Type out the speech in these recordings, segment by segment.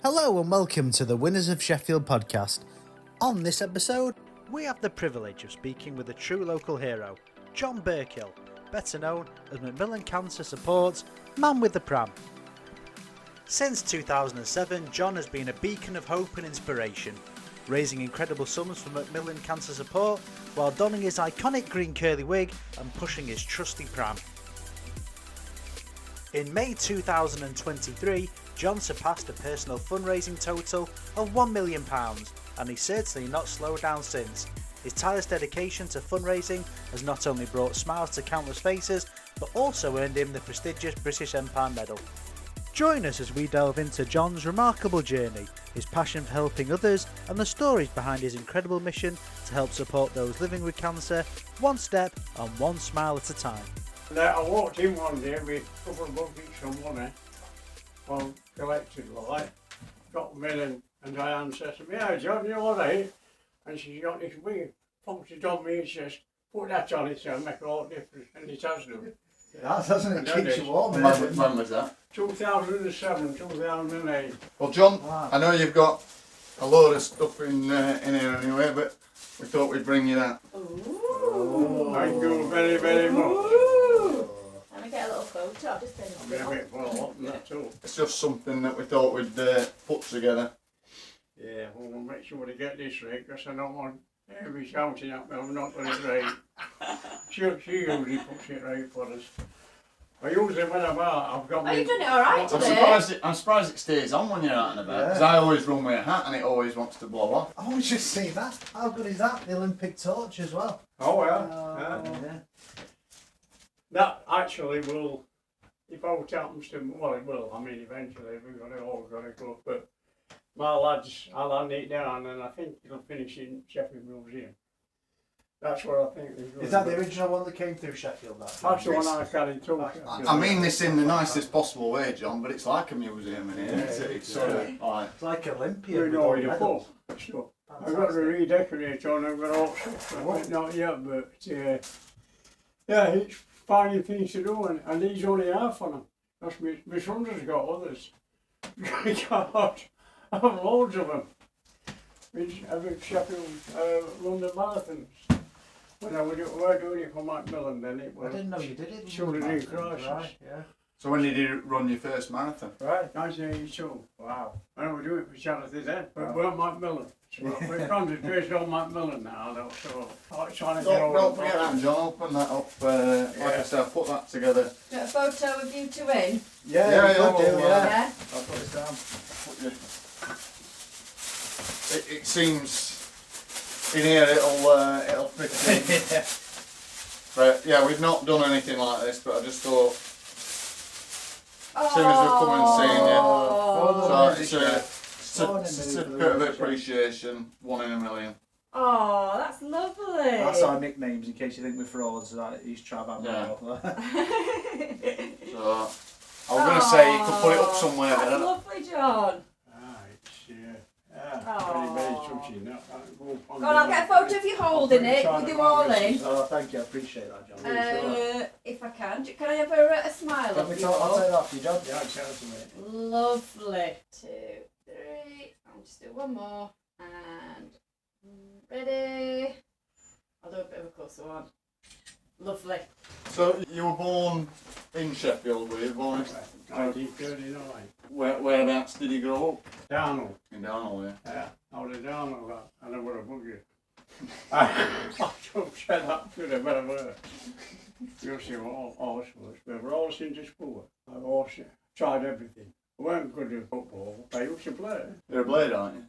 Hello and welcome to the Winners of Sheffield podcast. On this episode, we have the privilege of speaking with a true local hero, John Burkill, better known as Macmillan Cancer Support's Man with the Pram. Since 2007, John has been a beacon of hope and inspiration, raising incredible sums for Macmillan Cancer Support while donning his iconic green curly wig and pushing his trusty pram. In May 2023, John surpassed a personal fundraising total of £1 million, and he's certainly not slowed down since. His tireless dedication to fundraising has not only brought smiles to countless faces, but also earned him the prestigious British Empire Medal. Join us as we delve into John's remarkable journey, his passion for helping others, and the stories behind his incredible mission to help support those living with cancer, one step and one smile at a time. I walked in one day with a couple of buckets of money, collected like, got them in and Diane says to me, "Hey John, you alright?" And she's got this wig, pumped it on me and says, "Put that on it, it'll make a lot of difference," and it has done. Yeah, doesn't it? Keeps you warm. When was that? 2007, 2008. Well, John, Wow. I know you've got a load of stuff in here anyway, but we thought we'd bring you that. Oh. Thank you very, very much. Let me get a little photo. I've just I've been a bit well up than that too. It's just something that we thought we'd put together. Yeah, well, we'll make sure to get this right, because I don't want every shouting at me, I've not got it right. She usually puts it right for us. I usually when I'm out, I've got Oh, you've done it alright today. I'm surprised it stays on when you're out and about, because I always run with a hat and it always wants to blow off. I was just seeing that. How good is that? The Olympic torch as well. Oh yeah. Yeah. That actually will, if out happens to, well it will, I mean eventually we've got it all got to go, but my lads, I'll hand it down and I think it'll finish in Sheffield Museum. That's what I think. Is that the original one that came through Sheffield? That's the one I carried through. I mean this in the nicest possible way, John, but it's like a museum in here, isn't it? It's sort of like... It's like Olympia. You with know all where you medals. put stuff. I've got to redecorate on, I've got all stuff, not yet, but yeah, it's finding things to do, and these only half on them. That's my son's has got others. God, I have loads of them. Every Sheffield London marathons. When I was doing it for Macmillan, then it was. I didn't know you did it. Should have been crisis. Right, yeah. So when did you run your first marathon? Right, 1982. Wow. And I was doing it for charity then, but it weren't Macmillan. So we're concentrating on Macmillan now, though, so I'm trying to get over Don't forget that, John. Open that up. Like I said, I'll put that together. Got a photo of you two in? Yeah, Yeah, you do, yeah. Yeah. I'll put it down. It seems in here it'll fit in. But yeah, we've not done anything like this, but I just thought as soon as we come and see you, so it's a certificate of appreciation, 1 in a million. Oh, that's lovely. That's our nicknames in case you think we're frauds. He's Trav. Yeah. So I was going to say you could put it up somewhere. That's But I don't- lovely, John. Very, very touching. Go on, I'll get a photo of you holding it with you all in. Oh, thank you. I appreciate that, John. If I can. Can I have a smile Let of me you talk, I'll all? take that for you, John. Yeah, certainly. Lovely. 2, 3. I'll just do one more. And ready. I'll do a bit of a closer one. Lovely. So you were born in Sheffield, were you? Born in 1939. whereabouts did you grow up? Darnall. In Darnall, yeah. Yeah, I was a Darnall lad, and I was a buggy. I don't say that to them, but I were. You see, all sports, but we're all into sport. I've all tried everything. I weren't good at football, I used to play. You're a blade, aren't you?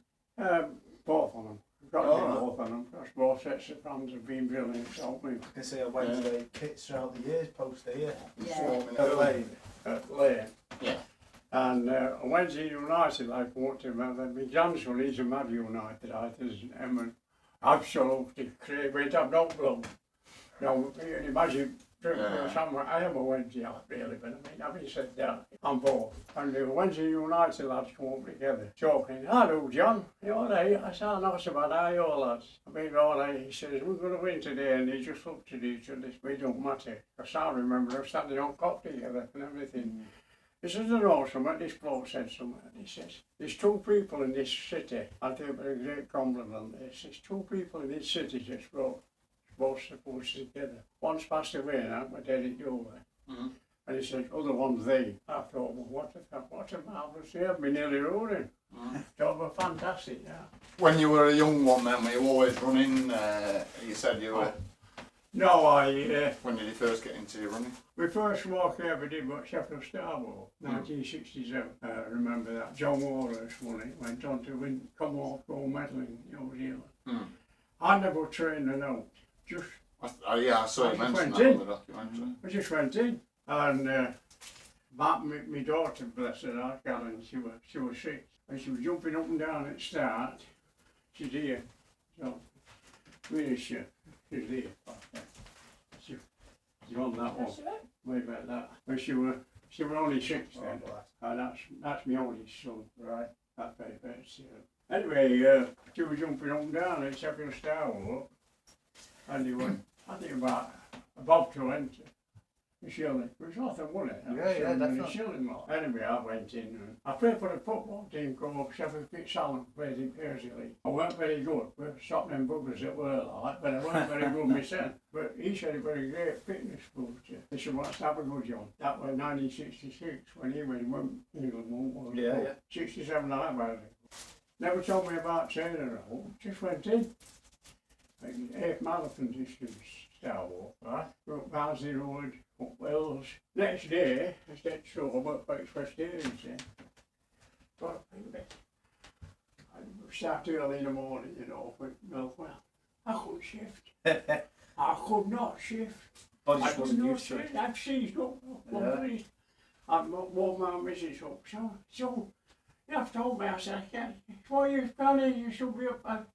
Both of them. Got to Oh, do right. both of them, because both sets of fans have been brilliant to help me. You can see a Wednesday kits throughout the years, post here. Yeah. Swarming At early. Lane. At Lane. Yeah. And Wednesday United, like what to remember, my grandson, he's a mad United, and absolutely crazy, went up not blown. Now, you can imagine, somewhere, I am a Wednesday out really, but I mean, having said that, I'm both. And the Wednesday United lads come up together, talking, "Hello John, you alright?" I said, "Not so bad, how are you lads?" I mean, alright, he says, "We're going to win today," and they just looked at each other, it don't matter. Because I remember them standing on cop together and everything. He says, I know something, this bloke said something. He says, there's two people in this city, I think it's a great compliment. He says, two people in this city just brought both supposed together. One's passed away now, but Derek Dover. Mm-hmm. And he said, other one's thee. I thought, well, what a marvellous day, I'd be nearly rolling. Mm-hmm. That was fantastic, yeah. When you were a young one then, were you always running? You said you were. No, When did you first get into your running? my first walk I ever did was Sheffield Star Walk, 1967. I remember that. John Wallace won it, went on to win Commonwealth gold medal in New Zealand. Mm. I never trained a note, just Yeah, I saw you I just mention went that in. on the documentary. I just went in, and my daughter, bless her heart, Karen, she was 6, and she was jumping up and down at start. She's here, so really she's here. She's on that one, way back that. But she were only 6 then, and that's my oldest son, right? That very best. Anyway, she was jumping up and down at Sheffield Star Walk, and they went, I think about above to enter. The shilling, which nothing, wasn't it? Yeah, definitely. Shilling lot. Anyway, I went in and I played for a football team called Sheffield Salem, played in Burkill. I weren't very good, but stopped them buggers that were like, but I weren't very good myself. But he said he was a great fitness coach. He said, what's that a good job? That was 1966 when he went England won. Yeah. 67 I was. Never told me about training at all, just went in. 8 marathon distance, Star Walk, right? Up Barnsley Road, up Wells. Next day, I said, so I worked for Presbyterians then. But I start early in the morning, you know, with milk. Well, I couldn't shift. I could not shift. Body I just could wasn't not used to it. shift. I've seized up. Yeah. I'd warm my missus up. So, you have told me, I said, I can't. Why you planning? You should be up.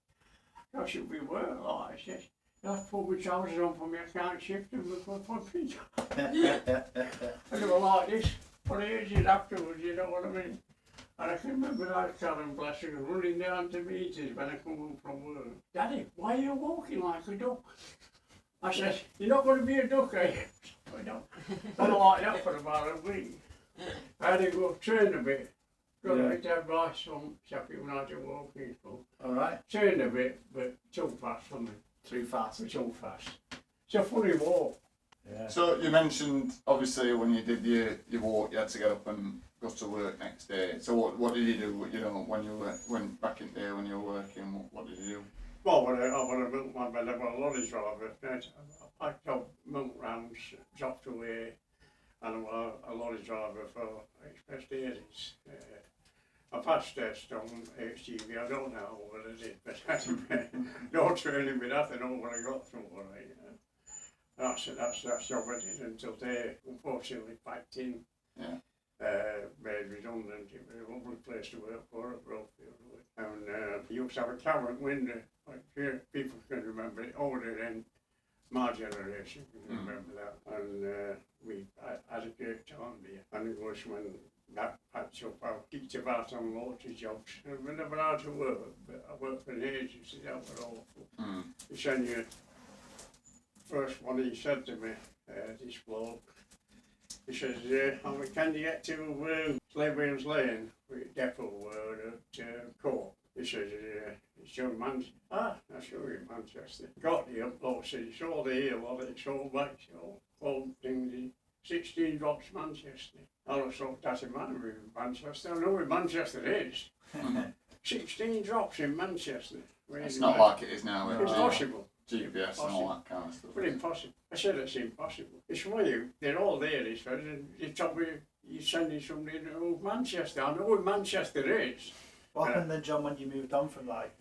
I should be work, like I said. You have to put my trousers on for me, I can't shift them before I me. I do like this, for ages afterwards, you know what I mean? And I can remember that Karen, bless her, running down to meetings when I come home from work. Daddy, why are you walking like a duck? I said, you're not going to be a duck, are you? I don't. I'm like that for about a week. I had to go train a bit. Got a bit of advice from Sheffield United walking school. Alright. Trained a bit, but too fast for me. Too fast. Too fast. It's a funny walk. Yeah. So you mentioned, obviously, when you did your walk, you had to get up and go to work next day. So what did you do, you know, when you went back in there when you were working, what did you do? Well, when I was a milkman, but I was a lorry driver. I packed up milk rounds, dropped away, and I was a lorry driver for Express Dairies. I passed test on HGV, I don't know what I did, but anyway, no training with that, I know what I got through, all right. That's the job I did until they unfortunately packed in. Yeah. Made redundant. It was a lovely place to work for at Burkill. And you used to have a current window, like here, people can remember it, older than my generation can remember that. And we had a great time there. And it was when that patched up, I kicked about on lots of jobs. And we never had to work, but I worked for an agency, that was awful. He sent you, first one he said to me, this bloke, he says, can you get to Slavery Lane with depot word at Court? He says, it's your Manchester. That's your Manchester. Got the bloke said, it's all the here, well, it's all back, all things, 16 drops Manchester. I was thought, that's a matter with Manchester. I know where Manchester is. 16 drops in Manchester. It's not like it is now. It's possible. GPS and all that kind of stuff. But impossible. I said it's impossible. It's for you. They're all there, he said. And he told me you're sending somebody to Manchester. I know where Manchester is. What happened then, John, when you moved on from that?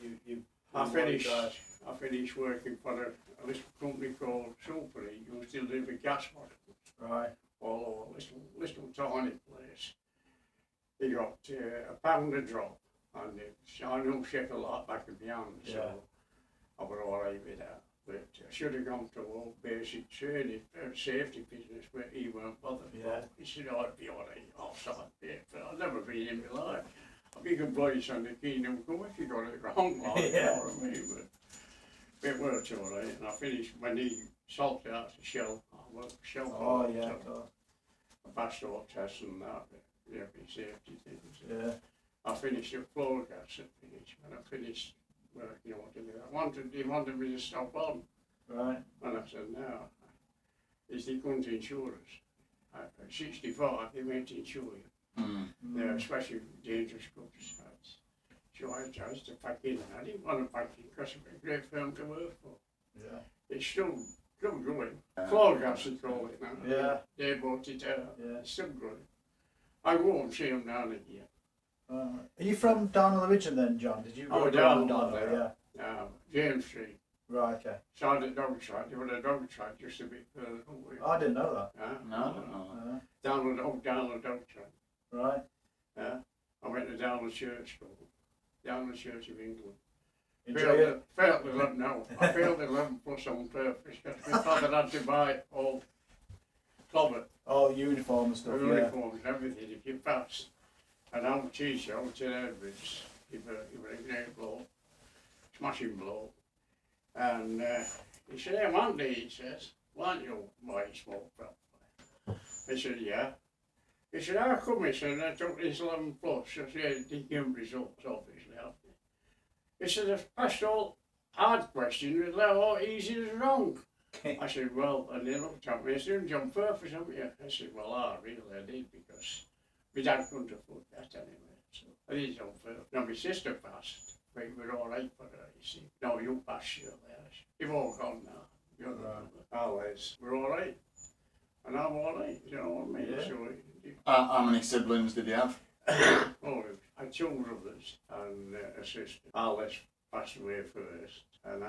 I finished working for a little company called Super. You still live in gas bottles. Right. All over, little tiny place. He got £1 a drop. And I know Sheffield like back and beyond, so I was all right with that. But I should have gone to all basic training, safety business, but he weren't bothered. Yeah. He said, I'd be all right, I'll start there. But I've never been in my life. I'd be good voice on the Kingdom Come if you got it wrong, like, you know what I mean? But it worked all right. And I finished when he salted out to Shell. I worked for Shell. Oh, yeah. I passed all tests and that. safety things. Yeah. I finished at floor gas at finish. When I finished working on it, he wanted me to stop on. Right. And I said, no. He said, couldn't insure us. At 65, they won't insure you. They're especially dangerous goods sites. So I chose to pack in, and I didn't want to pack in because it was a great firm to work for. Yeah. It's still going. Floor gas, they call it now. Yeah. They bought it out. Yeah. It's still going. I go and see them down again. Are you from Darnall originally then, John? Did you Oh, grow up in Darnall, Darnall? yeah. Yeah. James Street. Right. Okay. Side of the dog track. There was a dog track just a bit further away. I didn't know that. Yeah. No, I don't know. Down the dog track. Right. Yeah. I went to Darnall Church School. Darnall Church of England. Enjoy it. Failed the 11, no. I failed the 11 plus on purpose because my father had to buy all clobber, All uniform and stuff. Yeah. uniforms, everything if you passed. And I'm a teacher, I was in Edwards. He was a great bloke, smashing bloke. And he said, hey, Mandy, he says, why don't you buy a smoke properly? I said, yeah. He said, how come? He said, I took this 11 plus. I said, he gave results, obviously, after. He said, I've passed all hard questions, they're all easy as wrong. I said, well, and they looked at me, I said, you've done purpose, haven't you? I said, well, I did, because my dad couldn't afford that anyway. So I did it on purpose. Now, my sister passed, but it was all right for her, you see. No, you passed, surely. You've all gone now. You're always, we're all right. And I'm all right, you know what I mean? Yeah. So, How many siblings did you have? oh, I had 2 brothers and a sister. Alice passed away first, and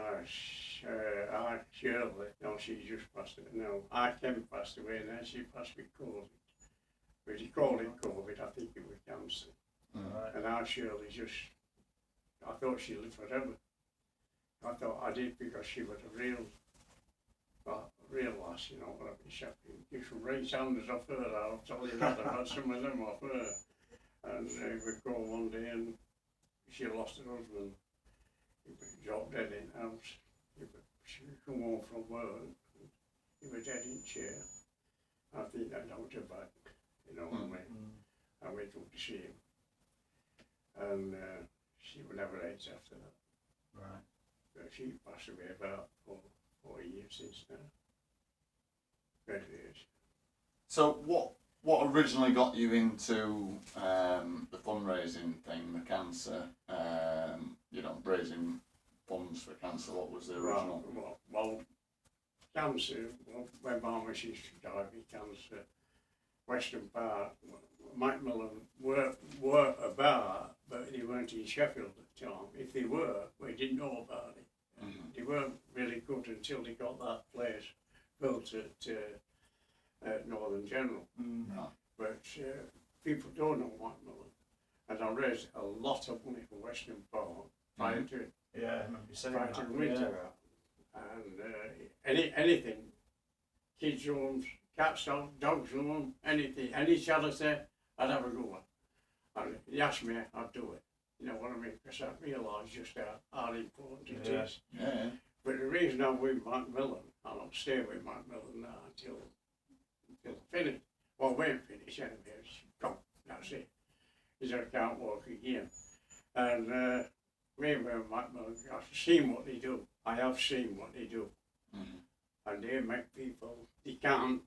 Shirley, no, she just passed away. No, Kim passed away, and then she passed with COVID. But he called it COVID, I think it was cancer. Right. And our Shirley just, I thought she lived forever. I thought I did because she was a real lass, you know, what I've been Sheffield. You should raise sounders off her, I'll tell you that, I've had some of them off her. And we called one day and she lost her husband. He was dropped dead in the house. She come home from work. He was dead in chair. I think I knocked her back, you know what I mean? I went up to see him. And she would never age after that. Right. But she passed away about 4 years since now. 20 years. So what originally got you into the fundraising thing, the cancer, raising funds for cancer? What was the original? Well, cancer, when my missus died with cancer, Western Park, Macmillan were about, but they weren't in Sheffield at the time. If they were, we didn't know about it. They weren't really good until they got that place built at Northern General. But people don't know Macmillan. And I raised a lot of money for Western Park prior to Yeah, I remember you saying prior that. to the winter. And anything, kids' homes, cats' homes, dogs' homes, anything, any charity, I'd have a go at. And he asked me, I'd do it. You know what I mean? Because I realised just how important it is. Yeah. But the reason I'm with Macmillan, and I'll stay with Macmillan now until finish. Well, we ain't finished anyway, it's gone, that's it. Is I can't walk again. And we were Macmillan, I've seen what they do. I have seen what they do. And they make people, they can't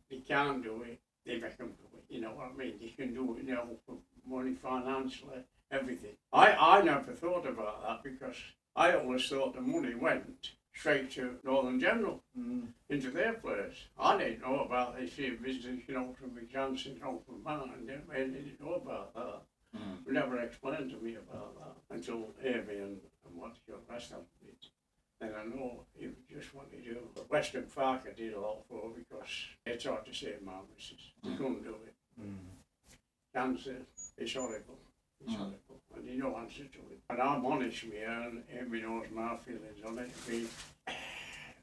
do it, they make them do it. You know what I mean? They can do it, for money, financially, everything. I never thought about that because I always thought the money went straight to Northern General, into their place. I didn't know about this here business, from the cancer, from mine. They didn't know about that. They never explained to me about that until Amy and what the rest of it. And I know it was just what they do. But Western Park I did a lot for because they tried to save my missus. They couldn't do it. Cancer, it's horrible. It's horrible. And you no answer to it. And I'm honest with you, and Amy knows my feelings on it.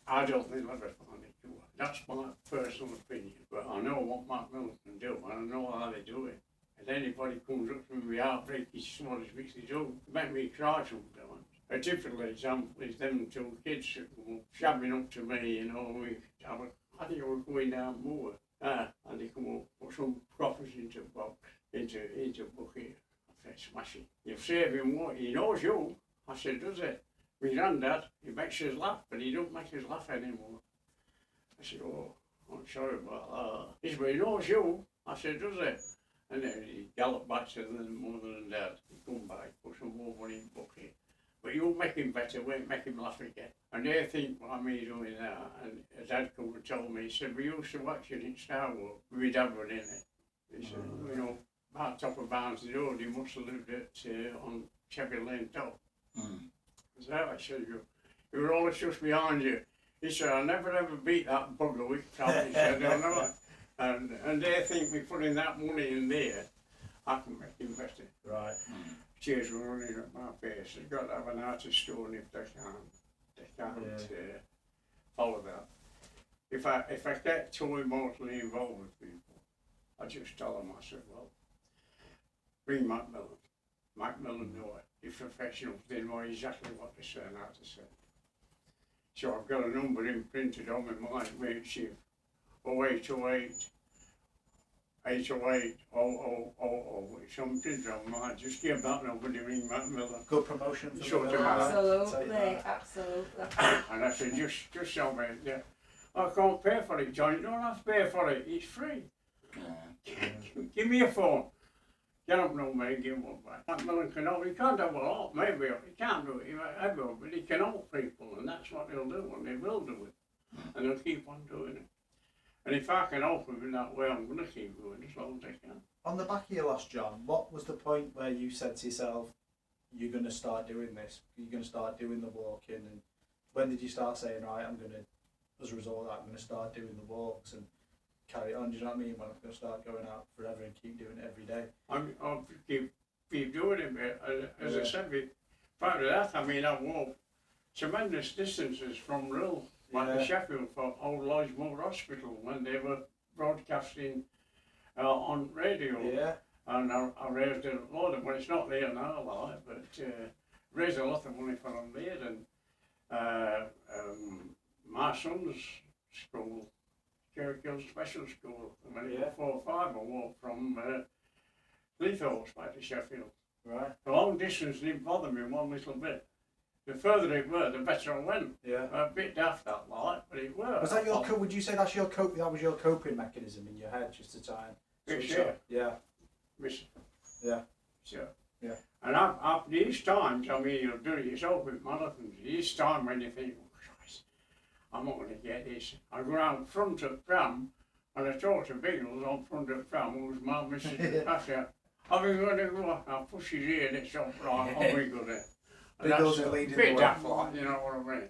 I don't think I'll ever find it cure. That's my personal opinion. But I know what Macmillan can do, and I know how they do it. And anybody comes up to me with heartbreaking stories, which they do, make me cry sometimes. A typical example is them 2 kids shabbing up to me, I think I was going down Moor, and they come up, put some coffers into a box, into Burkill. I said, smashing. You'll save him what? He knows you. I said, does it? My granddad, he makes us laugh, but he don't make us laugh anymore. I said, oh, I'm sorry about that. He said, well, he knows you. I said, does it? And then he galloped back to the mother and dad. He come back, put some more money in Burkill. But you'll make him better, won't make him laugh again. And they think what I'm doing that. And Dad come and told me, he said, we used to watch it in Star Walk. My dad was in it. He said, you know, about top of Barnsley Road, he must have lived at on Sheffield Lane top. I said, I said, you were always just behind you. He said, I never ever beat that bugger with Pram. He said, I know. And they think me putting that money in there, I can make him better. Right. Tears were running up my face. They've got to have an artist stone if they can't follow that. If I get too emotionally involved with people, I just tell them, I said, well, bring Macmillan. Macmillan know it. The professionals, they know exactly what to say and how to say. So I've got a number imprinted on my mind, mate, Chief. 0808 808 000. It's something on mine. Just give that number to ring Macmillan. Good promotion for Sure, the Absolutely, absolutely. And I said, just tell me, yeah, I can't pay for it, John. You don't have to pay for it. It's free. Give me a phone. Get up no me, give him one back. Macmillan can help. He can't have a lot, maybe. He can't do it everyone, but he can help people, and that's what he'll do, and he will do it. And he'll keep on doing it. And if I can help him in that way, I'm going to keep going as long as I can. On the back of your loss, John, what was the point where you said to yourself, you're going to start doing this, you're going to start doing the walking, and when did you start saying, right, I'm going to, as a result of that, I'm going to start doing the walks and carry on, do you know what I mean, when I'm going to start going out forever and keep doing it every day? I'll keep doing it, but as I said, part of that, I mean, I've walked tremendous distances from Rill back to Sheffield for Old Lodgemore Hospital when they were broadcasting on radio. Yeah. And I raised a lot of money. It's not there now, like, but raised a lot of money for them there. And my son's school, Burkill Special School, when he was 4 or 5, I walked from Liversedge back to Sheffield. Right. The long distance didn't bother me one little bit. The further it were, the better I went. Yeah. A bit daft that light, but it were. Was that your would you say that's your that was your coping mechanism in your head, just to try and Sure. Yeah. Yeah. Sure. Yeah. And I've these times, I mean, you'll do it yourself with marathons, these times when you think, oh Christ, I'm not going to get this. I go out front of Pram, and I talk to Biggles on front of Pram, who's my missus' pastor. I've been going to go, I'll push his ear and it's off, right, I'll be good at. Biggles is leading the bit way. daft, like, you know what I mean?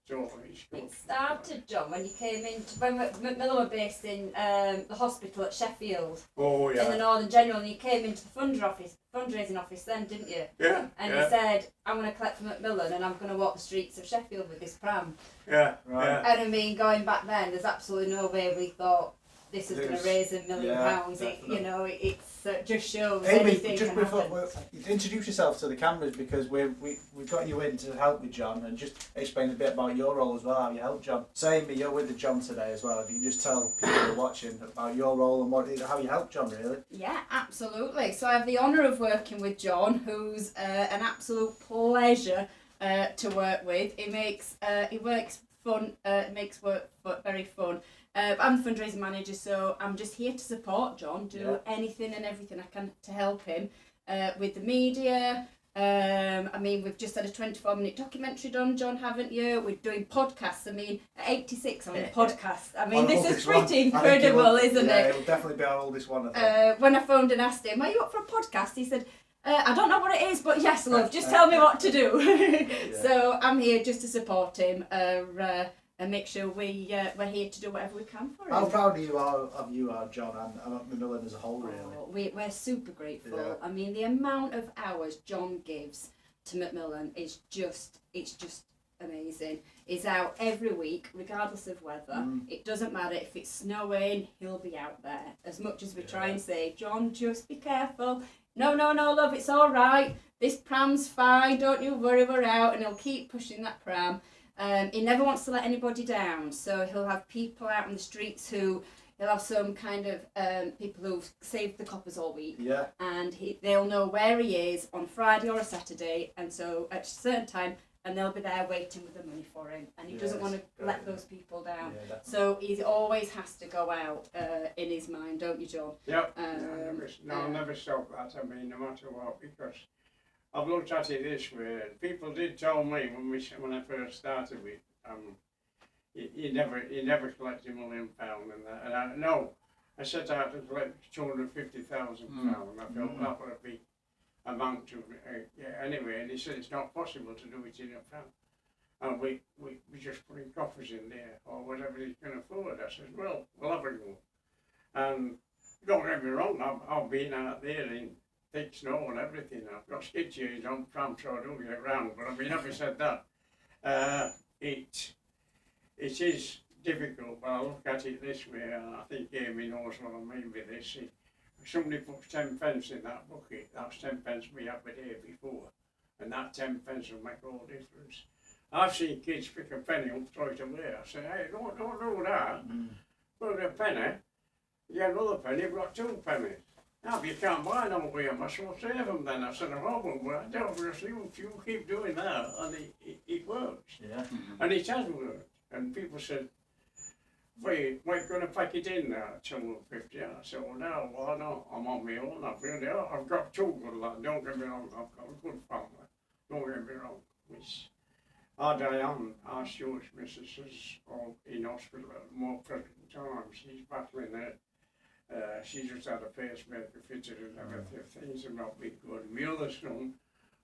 So it's good. It started, John, when you came in, when Macmillan were based in the hospital at Sheffield, Oh, in yeah. the Northern General, and you came into the fundraising office then, didn't you? Yeah. And yeah. you said, I'm going to collect from Macmillan and I'm going to walk the streets of Sheffield with this pram. Yeah. Right. Yeah. And I mean, going back then, there's absolutely no way we thought this is going to raise £1 million. It just shows Amy, anything just can before happen. introduce yourself to the cameras, because we've got you in to help with John, and just explain a bit about your role as well, how you help John. So Amy, you're with the John today as well. If you can just tell people who are watching about your role and how you help John, really. Yeah, absolutely. So I have the honour of working with John, who's an absolute pleasure to work with. He works fun, makes work very fun. I'm the fundraising manager, so I'm just here to support John, do anything and everything I can to help him with the media. I mean, we've just had a 24-minute documentary done, John, haven't you? We're doing podcasts. I mean, at 86 on a podcast. I mean, this is pretty incredible, isn't it? It'll definitely be our oldest one, I think. When I phoned and asked him, are you up for a podcast? He said, I don't know what it is, but yes, love, just tell me what to do. So I'm here just to support him and make sure we're here to do whatever we can for him. How proud of you are, John, and Macmillan as a whole, really. Oh, we're super grateful. Yeah. I mean, the amount of hours John gives to Macmillan is just amazing. He's out every week, regardless of weather. It doesn't matter if it's snowing, he'll be out there. As much as we try and say, John, just be careful. No, love, it's all right. This pram's fine. Don't you worry, we're out. And he'll keep pushing that pram. He never wants to let anybody down, so he'll have people out on the streets who, he'll have some kind of people who've saved the coppers all week. Yeah. And they'll know where he is on Friday or a Saturday, and so at a certain time, and they'll be there waiting with the money for him, and he doesn't want to let those people down. Yeah, so he always has to go out in his mind, don't you, John? Yep. I'll never stop that. I mean, no matter what, because I've looked at it this way. People did tell me when I first started with, he never collected £1 million, and I set out to collect £250,000. I felt that would be amount to anyway, and he said it's not possible to do it in a pound. And we just putting coffers in there or whatever he can afford. I said, well, we'll have a go. And don't get me wrong, I've been out there in thick snow and everything. I've got skid cheese on Pram, so I don't get round. But I mean, having said that, it is difficult, but I look at it this way, and I think Amy knows what I mean with this. If somebody puts 10 pence in that bucket, that's 10 pence we had the day before, and that 10 pence will make all difference. I've seen kids pick a penny up, throw it away. I say, hey, don't do that. Put a penny, you get another penny, you've got 2 pennies. Now, if you can't buy them with them, I shall save them then. I said, oh, well, I don't just you keep doing that, and it works. Yeah. And it has worked. And people said, wait, we're going to pack it in now at 250. I said, well, no, why not? I'm on my own. I've got 2 good lads. Don't get me wrong, I've got a good family. Don't get me wrong. Our Diane, our Stuart's missus, is in hospital at more present time. She's battling it. She just had a pacemaker fitted and everything. Things have not been good. My other son,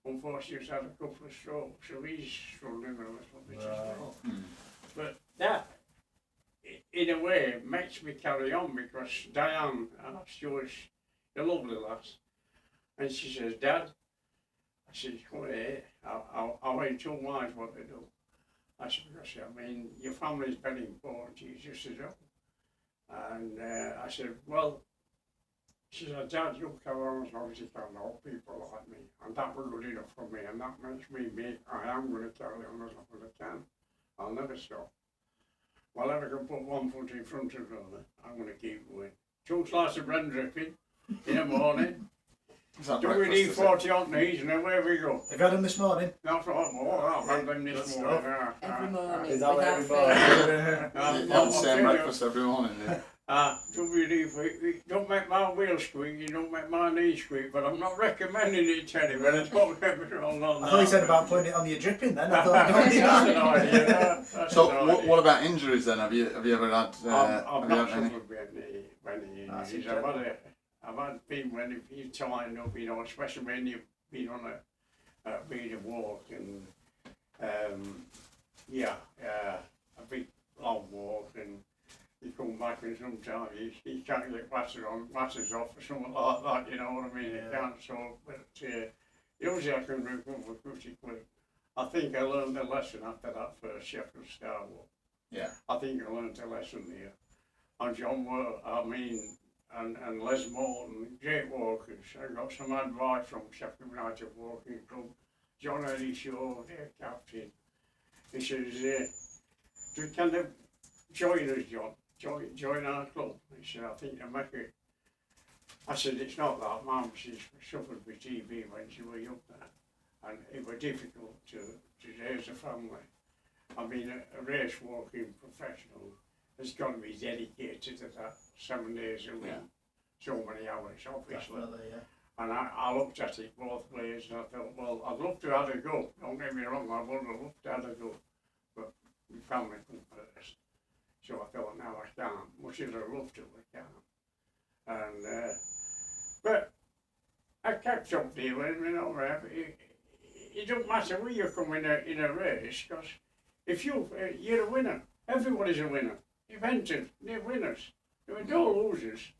unfortunately, has had a couple of strokes, so he's struggling a little bit as well. But that, in a way, makes me carry on, because Diane, our Stuart's a lovely lass, and she says, Dad, I said, come here, I'll wait 2 wives what they do. I said, I mean, your family's very important to you, just as well. And I said, well, she said, Dad, you carry on as long as you can, all people like me. And that was good enough for me, and that makes me, I am going to carry on as long as I can. I'll never stop. Well, if I can put 1 foot in front of the other, I'm going to keep going. 2 slices of bread dripping in the morning. Do we need 40 on these, and then where we go? Have you had them this morning? Not for more, I've had them this morning. Every morning. Is that without every fail. morning? You have the same breakfast every morning, yeah. Do we need, don't make my wheels squeak, you don't make my knees squeak, but I'm not recommending it to anybody. Don't get me wrong on that. I thought you said about putting it on your dripping then. I thought That's an idea. So what about injuries then? Have you ever had? I've not any? suffered with any That's injuries. I've had been when you're tying up, you know, especially when you've been on a walk and a big long walk, and you come back and sometimes you can't get glasses off or something like that, you know what I mean? You can't, so, but usually I can recover pretty quick. I think I learned a lesson after that first Sheffield Star Walk. Yeah. I think I learned a lesson there. And John and Les Morton, great walkers. I got some advice from Sheffield United Walking Club. John Eddie Shaw, their captain. He says, to kind of join us, John. Join our club. He said, I think you'll make it. I said, it's not that. Mum, she suffered with TB when she was up there. And it was difficult to raise a family. I mean, a race walking professional has got to be dedicated to that 7 days a week. Yeah. So many hours, obviously. Yeah. And I looked at it both ways, and I thought, well, I'd love to have a go. Don't get me wrong, I would have loved to have a go. But my family couldn't first. So I thought, no, I can't. Much as I love to, I can't. And, but I kept up dealing, you know, it don't matter where you come in a race, because if you're a winner, everybody's a winner. You've entered, they're winners. There were no losers.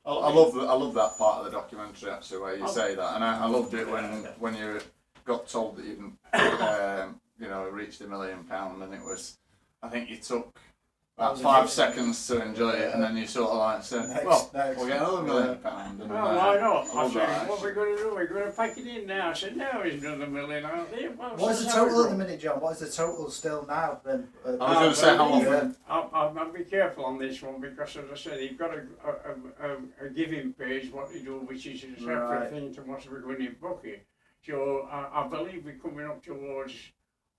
I love that part of the documentary actually, where you say that, and I loved it when you got told that you'd reached £1 million, and it was, I think you took about 5 seconds to enjoy it, and then you sort of like say, well, next. we'll get another £1 million. And, Oh, why not? I all said, that. what are we going to do? We're going to pack it in now. I said, no, it's another million out there. Well, What is the so how total it at the minute, John? What is the total still now? Then, I was going to say how often. I'll be careful on this one because, as I said, you've got a giving page, what you do, which is a separate Right. thing to what we're going to book it. So I believe we're coming up towards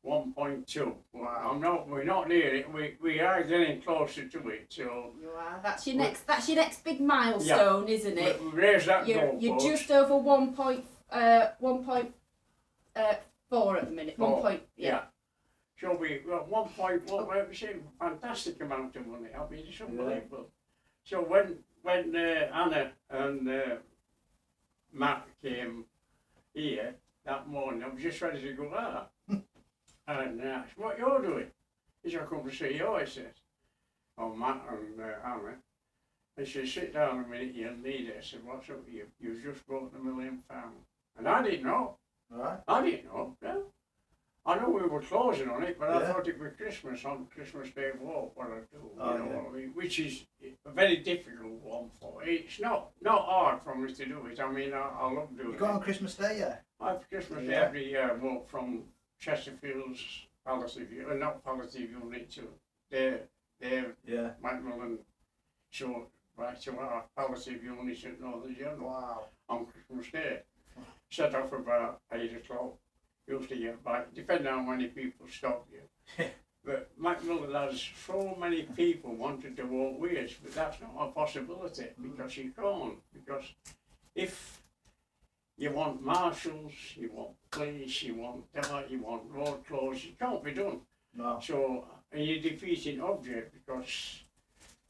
1.2. Wow. We're not near it. We are getting closer to it. So You are. That's your next. That's your next big milestone, isn't it? we raise that You're goalpost. just over 1.4 at the minute. 1 point. Yeah. So we got 1.1. We say fantastic amount of money. I mean, it's unbelievable. So when Anna and Matt came here that morning, I was just ready to go out. And I asked, what you're doing? He said, I come to see you, he says. Oh, Matt and Anna. And she said, sit down a minute, you need it. I said, what's up with you? You've just bought £1 million. And I didn't know. Right. I didn't know, no. I know we were closing on it, but I Yeah. thought it was Christmas on Christmas Day walk, what I do, Oh, you know yeah. what I mean? Which is a very difficult one for it's not hard for me to do it. I mean, I love doing You got on it. Christmas Day, yeah? I have Christmas Day Yeah. every year, walk from Chesterfield's palliative unit, not palliative unit to their Yeah. Macmillan short right to our palliative unit at Northern General Wow. on Christmas Day. Set off about 8 o'clock. Used to get back, depending on how many people stop you. But Macmillan has so many people wanted to walk with us, but that's not a possibility because you can't. Because if you want marshals, you want police, you want that, you want road closed, it can't be done. No. So, and you're defeating object because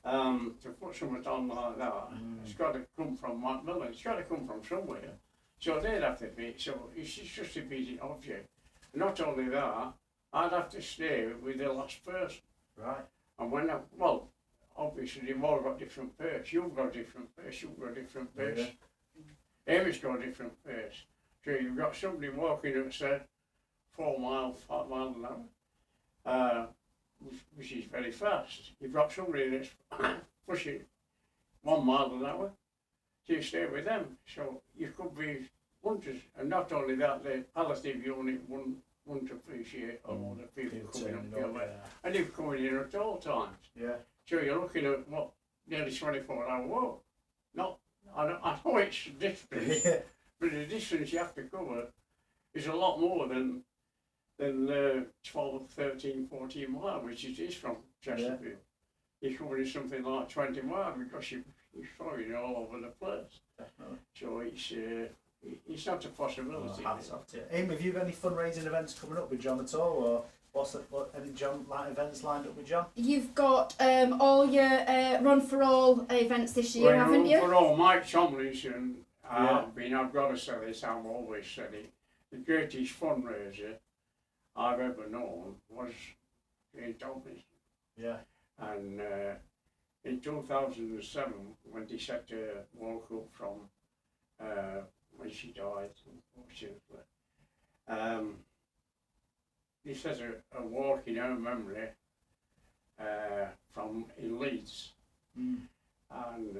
to put something on like that, it's got to come from Macmillan, it's got to come from somewhere. So they'd have to be, so it's just defeating object. Not only that, I'd have to stay with the last person. Right. And when well, obviously they've all got different pace. You've got different pace, you've got different pace. Amy's got a different pace. So you've got somebody walking at, say, 5 miles an hour, which is very fast. You've got somebody that's pushing 1 mile an hour. So you stay with them. So you could be wonders. And not only that, the palliative unit wouldn't appreciate a lot of people coming up the way. And they're coming in at all times. Yeah. So you're looking at what, nearly 24-hour walk. I know it's distance, Yeah. but the distance you have to cover is a lot more than 12, 13, 14 miles, which it is from Chesterfield. You're covering something like 20 miles because you're throwing all over the place. Definitely. So it's not a possibility. Hats off to you. Amy, have you got any fundraising events coming up with John at all, or any John events lined up with John? You've got all your Run for All events this year, haven't you? For all, Mike Tomlinson, I've got to say this, I've always said it, the greatest fundraiser I've ever known was Jane Tomlinson. Yeah. And in 2007, when they set her walk up from when she died, unfortunately, this has a walk in her memory from in Leeds. And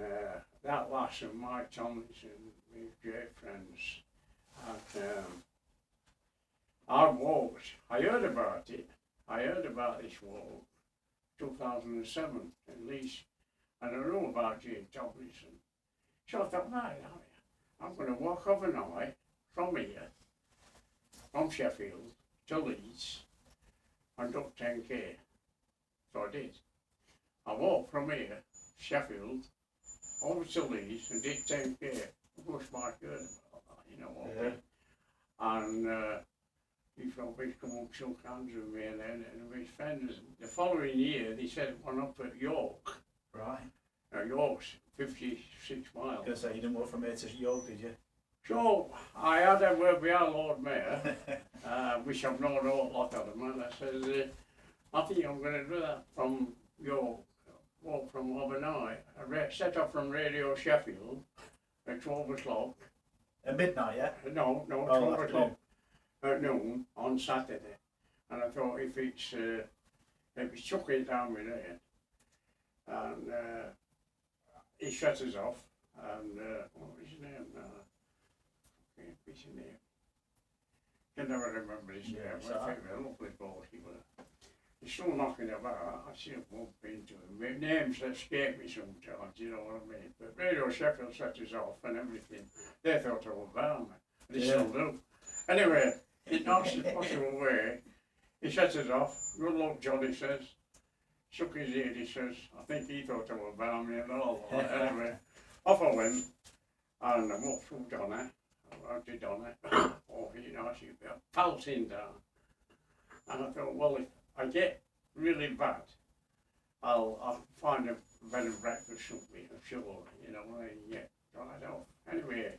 that lass and Mike Tomlinson, my great friends, and I heard about it. I heard about this walk 2007 in Leeds, and I know about Jane Tomlinson. So I thought, right, I'm going to walk overnight from here, from Sheffield to Leeds, and up 10k. So I did. I walked from here, Sheffield, over to Leeds, and did 10k. I pushed my heard about that, you know what I mean? And these rubbish come up, shook hands with me, and his friends. The following year, they set one up at York. Right. Now, York's 56 miles. I was going to say, you didn't walk from here to York, did you? So I had a word with our Lord Mayor, which I've known a lot of them, and I said, I think I'm going to do that from York, walk from overnight. I set off from Radio Sheffield at 12 o'clock. At midnight, yeah? No, 12 o'clock at noon on Saturday. And I thought if it's chucking it down with there, and he shut us off, and what was his name now? What's his name? Can never remember his name. I think a lovely bloke he was. He's still knocking about. I should have bumped into him. My names escape me sometimes, you know what I mean? But Radio Sheffield set us off and everything. They thought I was bound, they still do. Anyway, he knocks the bottle away. He sets us off. Good luck, John, he says. Shook his head, he says. I think he thought I was bound me and all. Anyway, off I went. And I walked through Darnall. I went to Darnall. Oh, you know, she'd be pelting down. And I thought, well, if I get really bad, I'll find a bed and breakfast something, I'm sure, you know, when I get dried off. Anyway,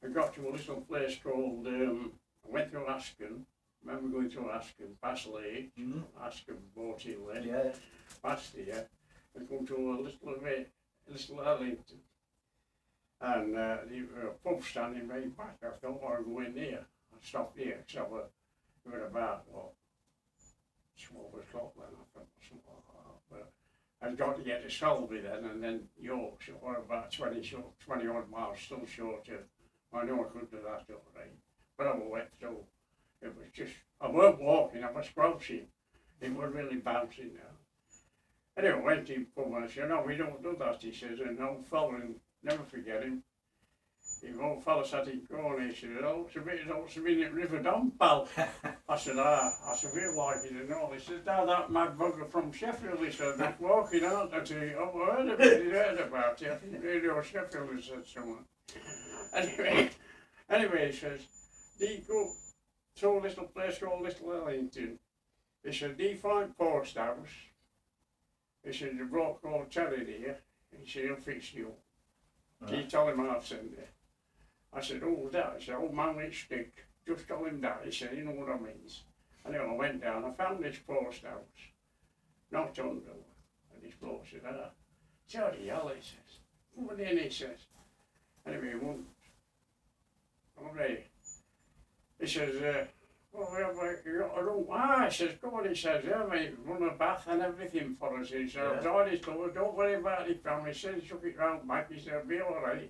I got to a little place called, I went through Asken. Remember going through Asken, past Lake, Asken, Burkill, past here, and come to a little Ellington. And there were a pub standing right back. I thought, I'll go in there. I stopped there, because we were about, what, 12 o'clock then, I thought, something like that. But I'd got to get to Selby then, and then York, so we're about 20 odd miles, still short of, I know I could do that all right. But I went through. It was just, I weren't walking, I was crouching. It was really bouncing now. Anyway, I went to the pub and I said, no, we don't do that, he says, and old fella, and never forget him. The old fella sat in the corner, he said, oh, it's a bit at River Don, pal. I said, I said, we'd like you to know. He said, now that mad bugger from Sheffield, he said, that's walking out. I said, oh, I heard about it. I think Radio Sheffield has said someone. Anyway, he says, do you go to a little place called Little Ellington? He said, do you find post house? He said, the bloke called Terry here. He said, he'll fix you up. Can you tell him I'll send it? I said, oh, that. He said, old man with stick. Just tell him that. He said, you know what I means. Anyway, I went down. I found this post house. Knocked on the door. And this bloke said, sorry, hell, he says. Come in, he says. Anyway, he won't. I'm ready. He says, well, you got a room. He says, come on, he says, yeah, mate, run a bath and everything for us. He said, I've already told her, don't worry about it, Pram. He said, he took it round back. He said, it'll be all right.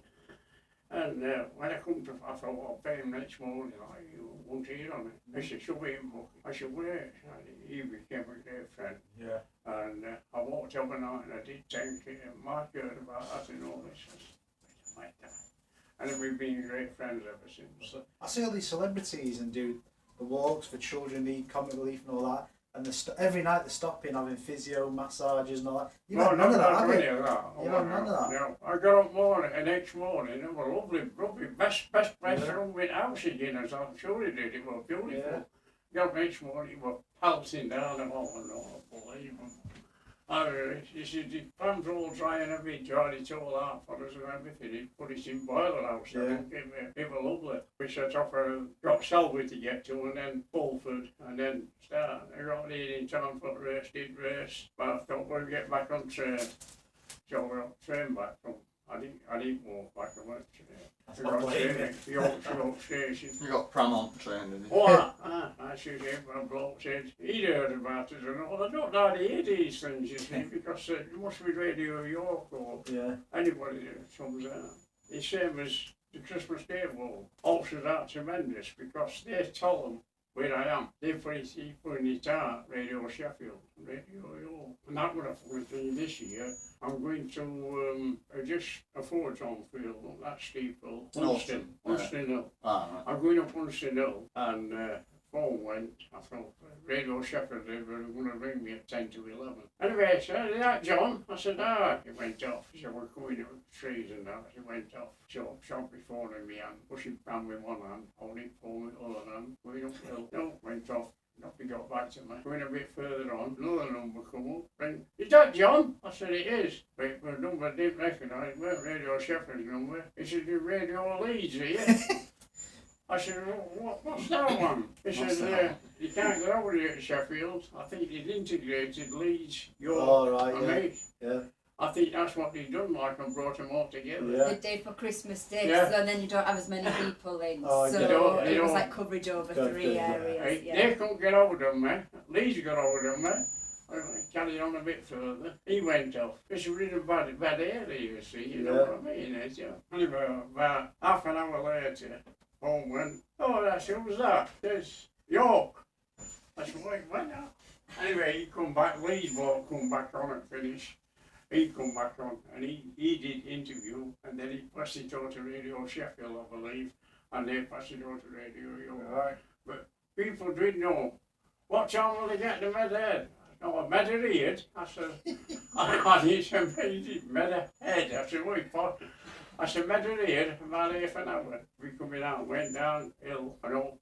And when I come to, I thought, I'll pay him next morning, you won't hear on it. He said, should we book? I said, wait. And he became a great friend. Yeah. And I walked overnight and I did take it, and Mark heard about that and all this. I might die. And then we've been great friends ever since. So, I see all these celebrities and do the walks for children, need comic relief and all that. And every night they're stopping, having physio, massages and all that. You have none of that, have you? You have none of that. No, I got up morning, the next morning, it was lovely, best place room with house again, as I'm sure he did, it was beautiful. Yeah. Got up next morning, he was pelting down and all, and all, unbelievable. He said, the Pram's all dry and everything, tried it all out for us and everything. He put it in boiler house, it was lovely. We set off, got Selby to get to, and then Fulford, and then start. I got there in time for the race, did race, but I thought we'd get back on train. So we got train back from, I didn't walk back, I went to the York station. You got Pram on the train, didn't you? Oh, I should have, a bloke said, he'd heard about it, and all. I don't know how to hear these things, you see, because it must be Radio York or anybody that comes out. The same as the Christmas Day Ball, alters out tremendous, because they tell them where I am. They put in it out, Radio Sheffield, Radio York. And that was a funny thing this year. I'm going to just a photon field on that steeple, Unston Hill. I'm going up Unston Hill, and phone went. I thought, Radio Sheffield, they were going to ring me at 10 to 11. Anyway, I said, is that John? I said, it went off. He said, we're coming up the trees and that. It went off. So, shot my phone in my hand, pushing Pram with one hand, holding phone with the other hand, going uphill. No, went off. Nothing got back to me. Going a bit further on, another number come up. Ring. Is that John? I said, it is. But the number I didn't recognise, it weren't Radio Sheffield's number. He said, you're Radio Leeds, are you? I said, what's that one? He said, you can't get over here at Sheffield. I think they'd integrated Leeds, York, and me. Yeah. I think that's what they've done, like, and brought them all together. Yeah. The day for Christmas Day, so then you don't have as many people in. It was like coverage over 3 areas. They couldn't get over them, man. Leeds got over them, man. I carried on a bit further. He went off. It's a really bad area, you see, you know what I mean? Anyway, about half an hour later, home went, oh, that's who's that? There's York. I said, wait, when now? Anyway, he come back, Lee's bloke come back on and finished. He come back on and he did interview and then he passed it on to Radio Sheffield, I believe, and they passed it on to Radio York. Right. But people didn't know, what time will they get to Medhead? No, I met her here. I said, he said, met her head. I said, wait, what? I said, met her here about half an hour. We coming out, went downhill and all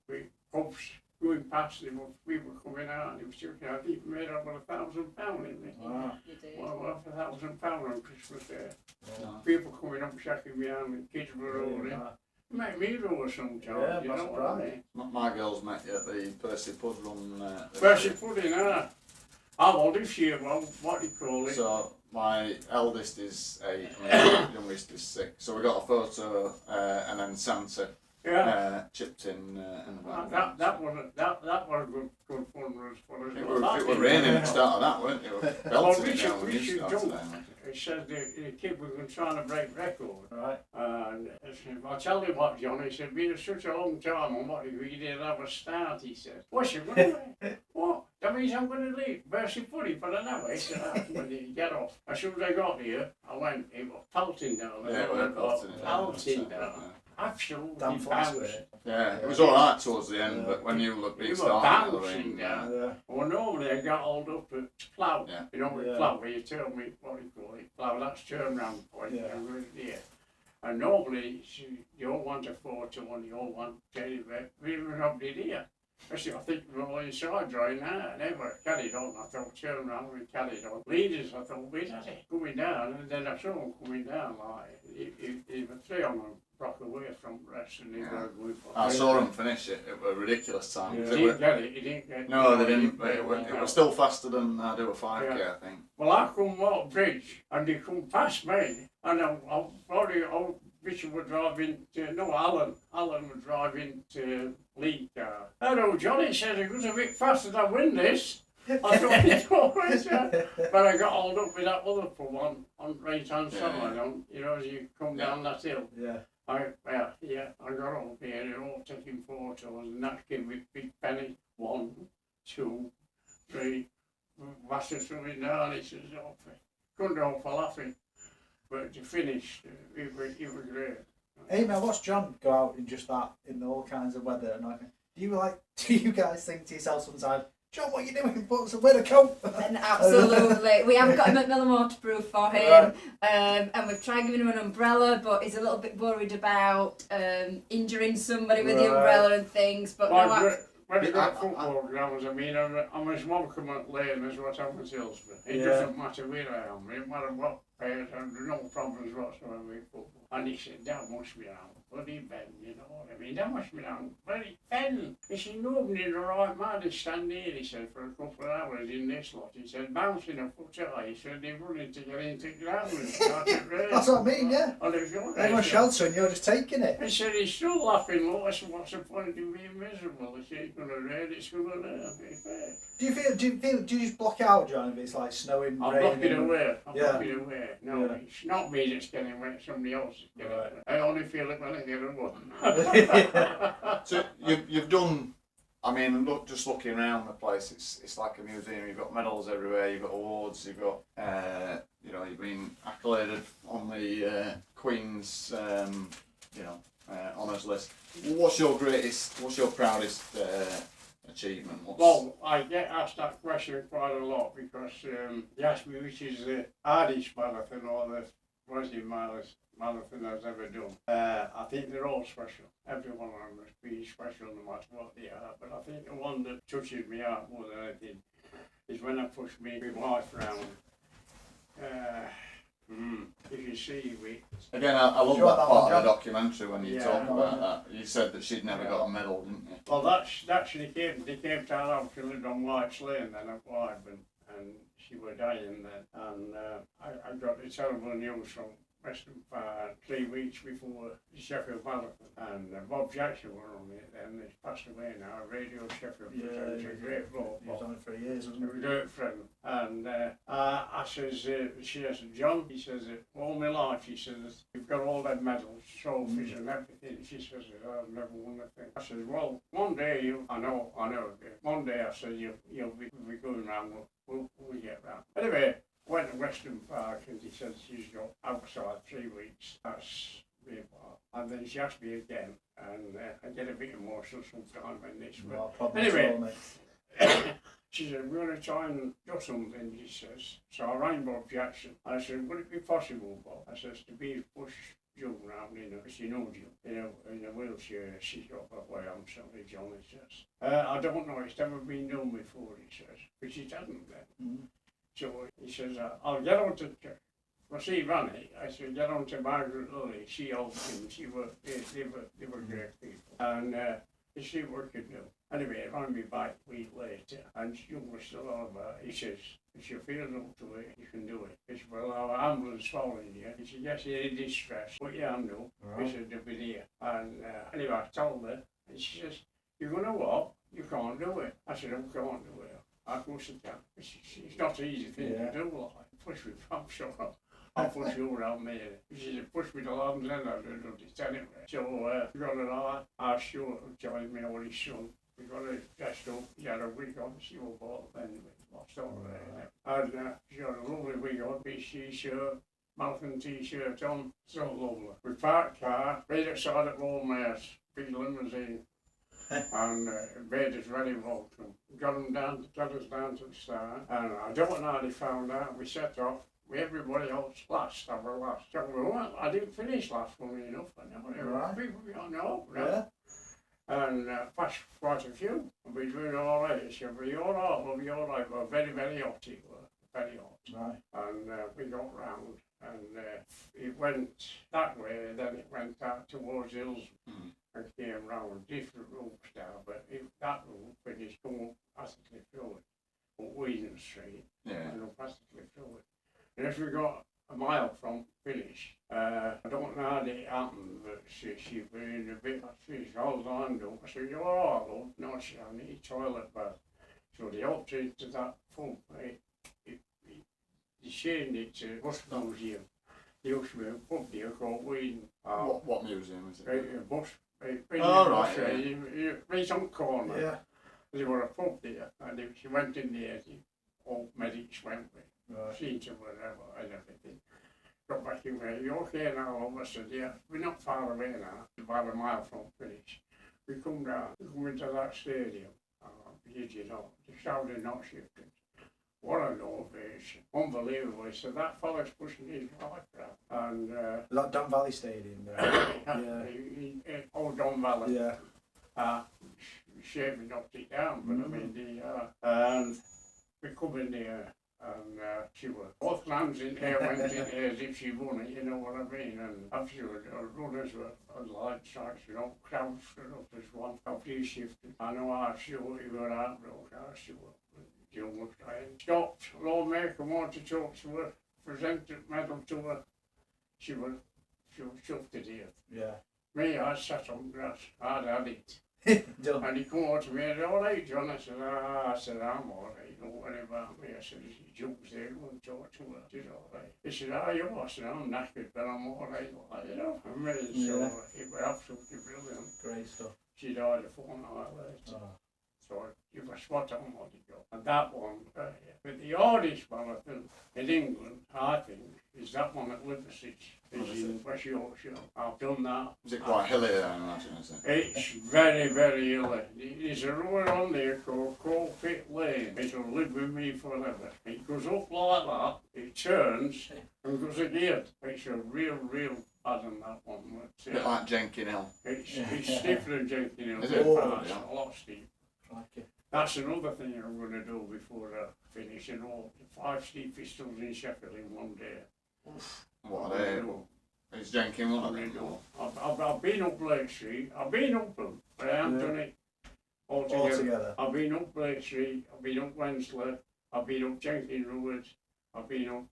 we pubs going past him, we were coming out and he was checking out, he made over £1,000 in it. Wow. You do. Well, £1,000 on Christmas Day. Yeah. People coming up checking me out and kids were rolling. Make me roll sometimes, Yeah, you know that's what right. I mean? My girls met you at the Percy Pud run. Where's she put in her? How old is she? Well, what do you call it? So my eldest is 8, and my youngest is 6. So we got a photo, and then Santa chipped in the background. That was good fun for us. It was raining at the start of that, weren't it? Belting it down when you Richard started jumped. then. He said the kid was trying to break record. Right. And I said, I'll tell you what, John, he said, been such a long time on what he didn't have a start, he said. What's you going to What? That means I'm going to leave. Mercy Putty for an hour. He said, when did you get off? As soon as I got here, I went, it was pelting down. Yeah, it was pelting down. Absolutely Damn fast bouncing. with it. Yeah, it was alright towards the end, but when you look You big were starting the bouncing ring, down. Yeah. Well, normally I got hold up at plough. Yeah. You know, with Yeah. plough, where you tell me what you call it, plough, that's turn round point. Yeah. And right there. And normally you all want a 4-to-1, you all want Teddy Bear. We were nobody here. I think we were all inside drying out. Never carried on. I thought turn round, we carried on. Leaders, I thought, wait at it, coming down, and then I saw them coming down like he was 3 on them. Broke away from rest and they were going for I saw them finish it. It was a ridiculous time. He It didn't were- get it, he didn't get it. No, they didn't. But it was still faster than I do a 5K, Yeah. I think. Well, I come walk bridge and they come past me and old Richard was driving to, no, Alan was driving to Lee car. Hello, Johnny said it was a bit faster than win this. I thought it always, but I got hold up with that other pub on right hand side, you know, as you come down that hill. Yeah. I got up here and all taking photos and that came with big penny. 1, 2, 3. Master coming down, he says, oh, couldn't help for laughing. But to finish, it was great. Hey man, watch John go out in just that, in all kinds of weather and everything. Do you guys think to yourself sometimes, John, what are you doing? Put some winter coat. And absolutely. We haven't got a Macmillan waterproof for him. And we've tried giving him an umbrella, but he's a little bit worried about injuring somebody with the umbrella and things. But When you got football grounds, I mean, I'm as welcome at Lane as what I'm at Hillsborough. It doesn't matter where I am, it matter what players, and no problems whatsoever with football. And he said, that must be down, bloody Ben, you know what I mean? That must be down, bloody Ben. He said, nobody in the right mind is standing here, he said, for a couple of hours in this lot. He said, bouncing a foot high, he said, they're running to get into the ground and start to rain. That's what I mean, yeah. Everyone's sheltering, you're just taking it. He said, he's still laughing, look, I said, what's the point of being miserable? He said, it's going to rain, it's going to rain. Do you just block out, John, if it's like snowing, I'll raining? block it away. I'll Yeah. block it away. No, Yeah. it's not me that's getting wet, somebody else is getting Right. wet. I only feel it when I get a So you've done. I mean, just looking around the place, it's like a museum. You've got medals everywhere. You've got awards. You've got you've been accoladed on the Queen's honours list. What's your proudest achievement? Well, I get asked that question quite a lot because they ask me which is the hardest marathon or the marathon I've ever done. I think they're all special. Every one of them must be special no matter what they are. But I think the one that touches me out more than anything is when I pushed my wife round. If you see me. Again, I love Sure, that that part one, of the documentary when you Yeah. talk about that. You said that she'd never got a medal, didn't you? Well, that's she came to our house. She lived on White's Lane then at Wyburn, and she was dying then. And I got the terrible news from Western 3 weeks before the Sheffield Marathon, and Bob Jackson were on it then. He's passed away now. Radio Sheffield presenter, a great bloke. He was on it for years, wasn't He was a great friend. And I says, she says, John, he says, all my life, he says, you've got all them medals, trophies and everything. She says, I've never won a thing. I says, well, one day I know, one day I said, you'll be going round, we'll get round. Anyway, went to Western Park and he said she's got outside 3 weeks. That's me. And then she asked me again, and I get a bit emotional sometimes when this. But anyway, she said, we're going to try and do something, she says. So I rang Bob Jackson. I said, would it be possible, Bob? I says, to be pushed Joe round she knows you, in a wheelchair. She's got that way, I'm sorry, John, he says. I don't know, it's never been done before, he says, which it hasn't then. So he says, I'll get on to, well, she ran it. I said, get on to Margaret Lilly. She helped him. They were great people. And he see what we could do. Anyway, he rang me back a week later, and she was still on about it. He says, if you feel up to it, you can do it. He said, well, our ambulance following you. He said, yes, you're in distress. Put your hand up. Right. He said, they'll be there. And anyway, I told her, and she says, you're going to walk? You can't do it. I said, I can't do it. I course I can. It's not an easy thing to do, like push me from sure. I'll push you around me. She said, push me to London, and I do it anyway. So we got an eye, sure joined me or his son. We got a dressed up, he had a wig on, she was bought then we lost over there. And she got a lovely wig on, beach t-shirt, marathon t-shirt on, so lovely. We parked car, right outside at Lawmare's, big limousine. And made us very welcome. Got us down to the start, and I don't know how they found out. We set off with everybody else last. I was last. So, well, I didn't finish last, funny enough. I know right. People got no. Yeah. And passed quite a few. We're doing all right. So we'll be all right. We'll be all right. We're very, very hot. It was very hot. Right. And we got round, and it went that way. Then it went out towards Hills. And came round different routes now, but that route finished going practically through it, up Wheaton Street, and practically through it. And if we got a mile from finish, I don't know how it happened, but she was in a bit, she's held on to. I said, you're all right, love? No, she I need a toilet bath. So they helped into that pump, they changed it to Bus Museum. There used to be a pub there called Wheaton. What museum is it? A bus. Oh, right, right on the corner. Yeah. There were a pub there, and she went in there, all medics went with, seen to whatever and everything. Got back in there, you okay now, love? I said, yeah, we're not far away now, about a mile from finish. We come down, we come into that stadium, the shouting not shifting. What an ovation, unbelievable. He said, that fella's pushing his life out. And that Don Valley Stadium there. Yeah. Old Don Valley. Yeah. Shame he knocked it down, but I mean, and we come in there, and she was, both lands in there went in there as if she won it, you know what I mean? And afterwards, our runners were light strikes, crowds stood up as one. After he shifted, I know how sure he were heartbroken, how sure. Jill was trying. Stopped, lawmaker wanted to talk to her, presented medal to her. She was chuffed to death. Yeah. Me, I sat on grass, I'd had it. And he come over to me and said, all right, John. I said, I'm all right, don't worry about me. I said, he jumps there, he won't talk to her. She's all right. He said, how are you? I said, I'm knackered, but I'm all right. You know, I mean, so it was absolutely brilliant. Great stuff. She died a fortnight later. So you were spot on what you got. And that one, but the hardest marathon in England, I think, is that one at Liversedge. It's in West Yorkshire. I've done that. Is it quite hilly there, I imagine, is it? It's very, very hilly. There's a road on there called Pit Lane. It'll live with me forever. It goes up like that, it turns, and goes again. It's a real bad on that one. A bit like Jenkin Hill. It's stiffer than Jenkin Hill. Is it? It's a lot steep. Like That's another thing I'm going to do before I finish, and all 5 steepest hills in Sheffield in one day. What are they? It's Jenkin, one of them. I've been up Blake Street, I've been up them, but I haven't done it altogether. I've been up Blake Street, I've been up Wensley, I've been up Jenkins Road, I've been up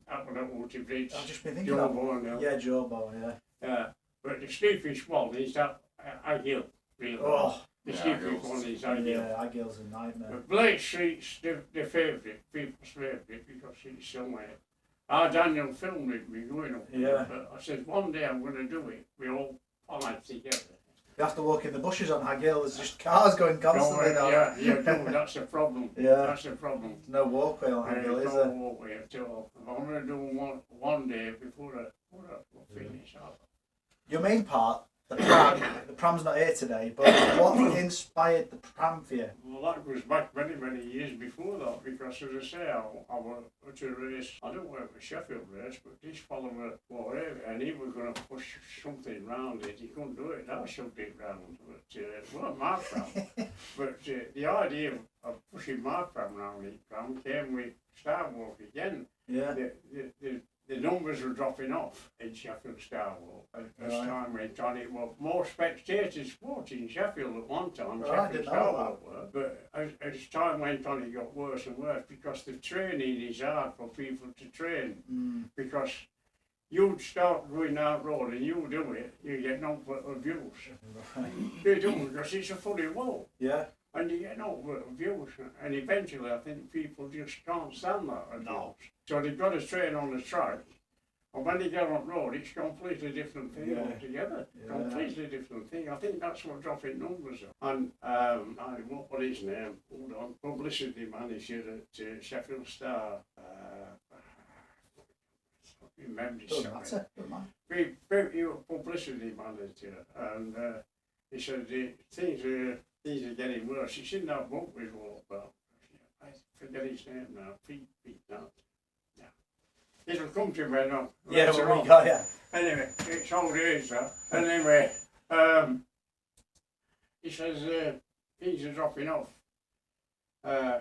happened at Water Bridge. I've just been thinking Joe that. Bourne, Yeah, Joe Bourne, yeah. But the steepest one is that Hill, really. Oh, The Yeah, steepest Hill's- one is Hill. yeah, Agil's a nightmare. But Blake Street's the favourite, people's favourite, because it's somewhere. Our Daniel filmed it, me going up there, Yeah. but I said one day I'm going to do it. We all fight together. You have to walk in the bushes on Agil, there's just cars going constantly now. No, that's the problem. Yeah. That's the problem. There's no walkway on Agil, is Don't there? walk way at all. I'm going to do one day before I finish up. Your main part, the Pram's not here today, but what inspired the Pram for you? Well, that goes back many, many years before that, because as I say, I went to a race, I don't work with Sheffield race, but this fellow was whatever, and he was going to push something round it. He couldn't do it, I shoved it round, but it wasn't my Pram. But the idea of pushing my Pram round it, Pram, came with Star Walk again. Yeah. The numbers were dropping off in Sheffield Star Walk as time went on. It was more spectators watching Sheffield at one time, Sheffield Star Walk were. But as time went on, it got worse and worse because the training is hard for people to train. Because you'd start going out road and you do it, you get no views. You do, because it's a funny wall. Yeah. And you get no views, and eventually I think people just can't stand that. No. So they've got to train on the track, and when they get on road, it's a completely different thing altogether. Yeah. Completely different thing. I think that's what dropping numbers are. And what his name? Hold on, publicity manager at Sheffield Star. Remember his Doesn't matter, doesn't matter. He was publicity manager, and he said things are getting worse. He's in that book we wrote about. I forget his name now. Pete, not. Yeah. It'll come to me now. Yeah, later well, on. we got yeah. Anyway, it's old age that. Anyway, he says things are dropping off.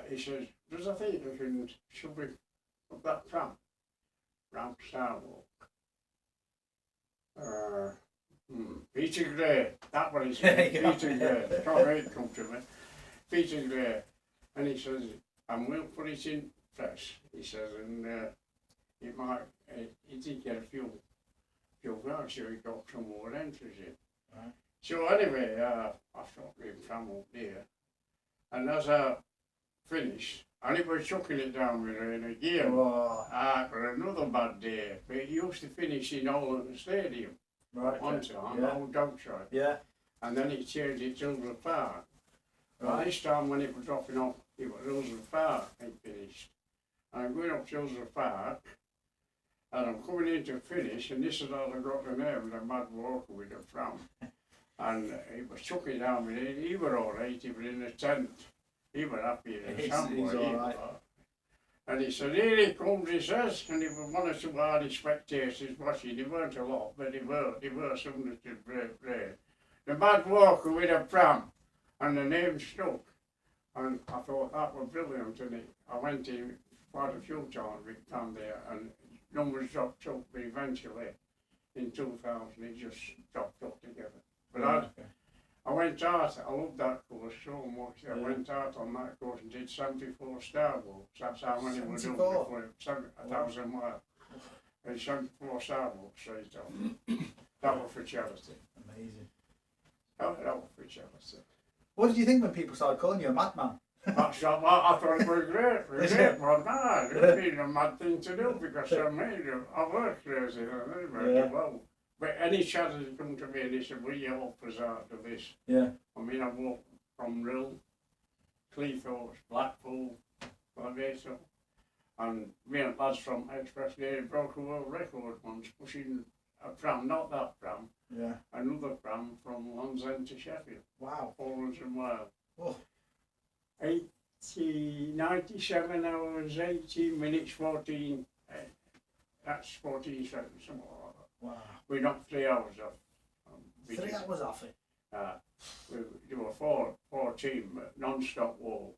He says, does I think we can should we put that Pram round Star Walk? Peter Gray, that one is Peter Gray. Can't really come to me. Peter Gray, and he says, and we'll put it in press. He says, and it might, he did get a few votes, so he got some more entries in. Right. So anyway, I thought we'd come up there, and as I finished, and it was chucking it down with her in a gear. For another bad day, but he used to finish in Holland Stadium. Right. One time, old dog track. Yeah. And then he changed it to Hillsborough Park. Right. And this time when it was dropping off, it was Hillsborough Park and finished. And I'm going up to Hillsborough Park, and I'm coming in to finish, and this is how I got the name, the Mad Walker with the Pram. And he was chucking down with it. He was all right, he was in the tent. He was happy in the He's somewhere. all right. And he said, here he comes, he says, and he was one or two hardy spectators watching. There weren't a lot, but there were some that did brave. The Mad Walker with a Pram, and the name stuck. And I thought that was brilliant, and I went in quite a few times with Pram there, and numbers dropped up, but eventually, in 2000, it just dropped up together. But I went out, I loved that course so much. I went out on that course and did 74 Star Walks. That's how many we done before 1,000 miles. And 74 Star Walks straight on. That was for charity. Amazing. That was for charity. What did you think when people started calling you a madman? That's what I thought it was great. It was great, but no, it's been a mad thing to do because I work crazy and well. But any charity come to me and they said, will you help us out to this? Yeah. I mean, I walked from Rill, Cleethorpes, Blackpool, like this, and me and lads from Express Day broke a world record once pushing a Pram, not that Pram, another Pram from Land's End to Sheffield. Wow. 400 miles. Oh. 97 hours, 18 minutes, 14, that's 14 seconds, something like that. Wow. We knocked 3 hours off. 3 hours off it? We were four team, non-stop walk.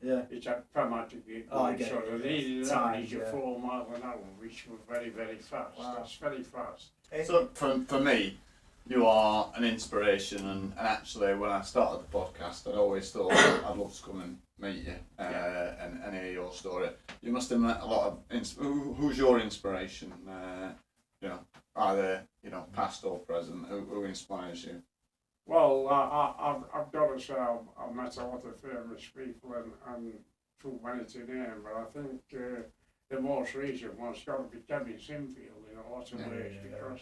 Yeah. It's a Pram had to get Oh, I going, get so it. they needed an Time, average of yeah. 4 miles an hour, which was very, very fast. Wow. That's very fast. So for me, you are an inspiration, and actually when I started the podcast, I'd always thought I'd love to come and meet you and hear your story. You must have met a lot of. Who's your inspiration? You know, either past or present. Who inspires you? Well, I've got to say I've met a lot of famous people and too many to name, but I think the most recent one's got to be Kevin Sinfield in a lot of ways, because